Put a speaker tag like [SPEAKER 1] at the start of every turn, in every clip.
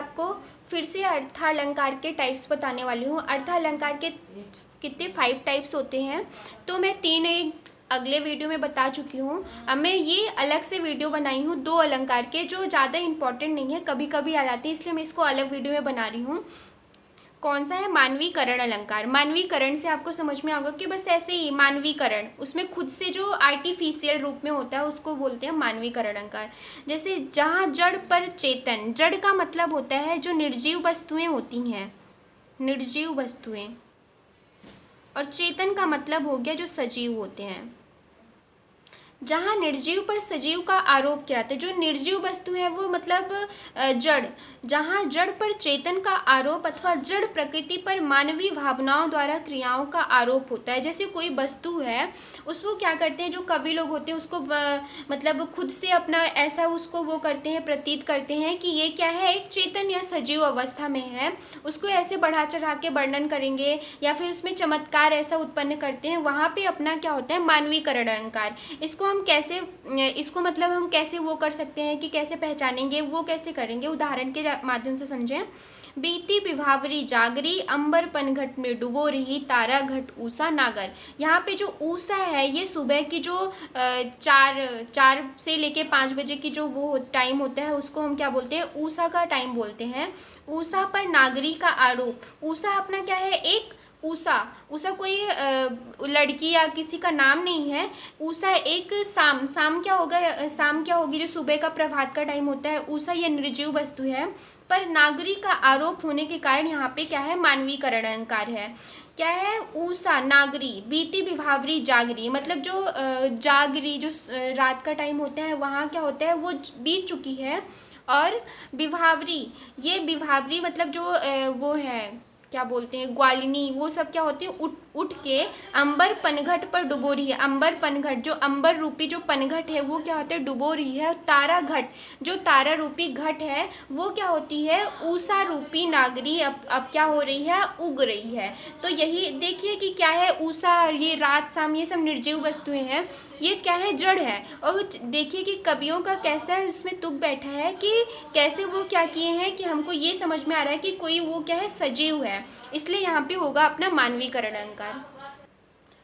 [SPEAKER 1] आपको फिर से अर्थालंकार के टाइप्स बताने वाली हूँ। अर्थालंकार के कितने 5 टाइप्स होते हैं, तो मैं 3 एक अगले वीडियो में बता चुकी हूँ। अब मैं ये अलग से वीडियो बनाई हूँ 2 अलंकार के, जो ज़्यादा इंपॉर्टेंट नहीं है, कभी कभी आ जाती है, इसलिए मैं इसको अलग वीडियो में बना रही हूँ। कौन सा है? मानवीकरण अलंकार। मानवीकरण से आपको समझ में आएगा कि बस ऐसे ही मानवीकरण, उसमें खुद से जो आर्टिफिशियल रूप में होता है उसको बोलते हैं मानवीकरण अलंकार। जैसे जहाँ जड़ पर चेतन, जड़ का मतलब होता है जो निर्जीव वस्तुएं होती हैं, निर्जीव वस्तुएं, और चेतन का मतलब हो गया जो सजीव होते हैं। जहाँ निर्जीव पर सजीव का आरोप किया जाता है, जो निर्जीव वस्तु है वो मतलब जड़, जहाँ जड़ पर चेतन का आरोप अथवा जड़ प्रकृति पर मानवीय भावनाओं द्वारा क्रियाओं का आरोप होता है। जैसे कोई वस्तु है, उसको क्या करते हैं, जो कवि लोग होते हैं उसको मतलब खुद से अपना ऐसा उसको वो करते हैं, प्रतीत करते हैं कि ये क्या है, एक चेतन या सजीव अवस्था में है। उसको ऐसे बढ़ा चढ़ा के वर्णन करेंगे या फिर उसमें चमत्कार ऐसा उत्पन्न करते हैं, वहाँ पे अपना क्या होता है, मानवीकरण अलंकार। इसको हम कैसे, इसको मतलब हम कैसे वो कर सकते हैं कि कैसे पहचानेंगे, वो कैसे करेंगे, उदाहरण के माध्यम से समझें। बीती विभावरी जागरी, अंबर पनघट में डुबो रही, तारा घट ऊषा नागर। यहाँ पे जो ऊषा है ये सुबह की जो 4 से लेके 5 बजे की जो वो टाइम होता है उसको हम क्या बोलते हैं, ऊषा का टाइम बोलते हैं। ऊषा पर नागरी का आरोप। ऊषा अपना क्या है, एक ऊषा, ऊषा कोई लड़की या किसी का नाम नहीं है। ऊषा एक शाम, शाम क्या होगा, शाम क्या होगी, जो सुबह का प्रभात का टाइम होता है। ऊषा ये निर्जीव वस्तु है, पर नागरी का आरोप होने के कारण यहाँ पे क्या है, मानवीकरण अलंकार है। क्या है, ऊषा नागरी, बीती विभावरी जागरी, मतलब जो जागरी जो रात का टाइम होता है वहाँ क्या होता है, वो बीत चुकी है। और विभावरी, ये विभावरी मतलब जो वो है, क्या बोलते हैं, ग्वालिनी, वो सब क्या होती है, उठ के अंबर पनघट पर डुबो रही है। अंबर पनघट, जो अंबर रूपी जो पनघट है वो क्या होता है, डुबो रही है। तारा घट, जो तारा रूपी घट है वो क्या होती है, ऊषा रूपी नागरी अब क्या हो रही है, उग रही है। तो यही देखिए कि क्या है, ऊषा, ये रात शाम ये सब निर्जीव वस्तुएं हैं, ये क्या है, जड़ है। और देखिए कि कवियों का कैसा है उसमें तुक बैठा है कि कैसे वो क्या किए हैं कि हमको ये समझ में आ रहा है कि कोई वो क्या है, सजीव है, इसलिए यहाँ पे होगा अपना मानवीकरण अलंकार।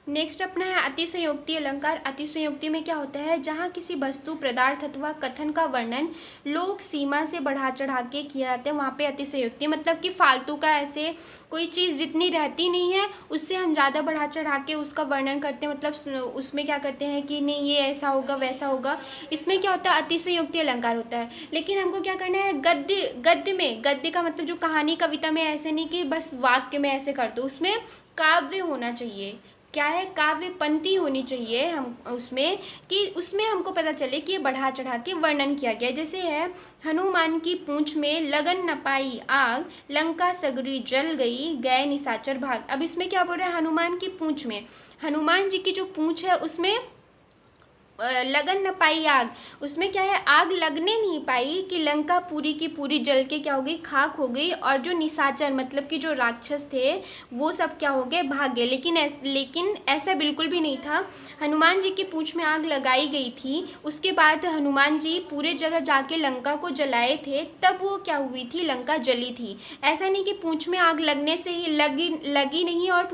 [SPEAKER 1] नेक्स्ट अपना है अतिशयोक्ति अलंकार। अतिशयोक्ति में क्या होता है, जहाँ किसी वस्तु, पदार्थ अथवा कथन का वर्णन लोक सीमा से बढ़ा चढ़ा के किया जाता है, वहाँ पे अतिशयोक्ति, मतलब कि फालतू का, ऐसे कोई चीज़ जितनी रहती नहीं है उससे हम ज़्यादा बढ़ा चढ़ा के उसका वर्णन करते हैं, मतलब उसमें क्या करते हैं कि नहीं ये ऐसा होगा वैसा होगा, इसमें क्या होता है, अतिशयोक्ति अलंकार होता है। लेकिन हमको क्या करना है, गद्य, गद्य में, गद्य का मतलब जो कहानी कविता में ऐसे नहीं कि बस वाक्य में ऐसे कर दो, उसमें काव्य होना चाहिए। क्या है, काव्य पंक्ति होनी चाहिए हम उसमें, कि उसमें हमको पता चले कि ये बढ़ा चढ़ा के वर्णन किया गया। जैसे है, हनुमान की पूंछ में लगन न पाई आग, लंका सगरी जल गई, गए निशाचर भाग। अब इसमें क्या बोल रहा है, हनुमान की पूंछ में, हनुमान जी की जो पूंछ है उसमें लगन न पाई आग, उसमें क्या है, आग लगने नहीं पाई कि लंका पूरी की पूरी जल के क्या हो गई, खाक हो गई। और जो निशाचर मतलब कि जो राक्षस थे वो सब क्या हो गए, भाग गए। लेकिन ऐसा बिल्कुल भी नहीं था। हनुमान जी की पूंछ में आग लगाई गई थी, उसके बाद हनुमान जी पूरे जगह जाके लंका को जलाए थे, तब वो क्या हुई थी, लंका जली थी। ऐसा नहीं कि पूंछ में आग लगने से ही लगी नहीं और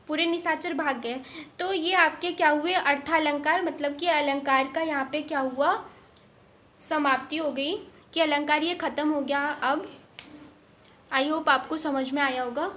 [SPEAKER 1] पूरे निशाचर भाग गए। तो ये आपके क्या हुए, अर्थालंकार, मतलब कि अलंकार का यहाँ पे क्या हुआ, समाप्ति हो गई, कि अलंकार ये ख़त्म हो गया। अब आई होप आपको समझ में आया होगा।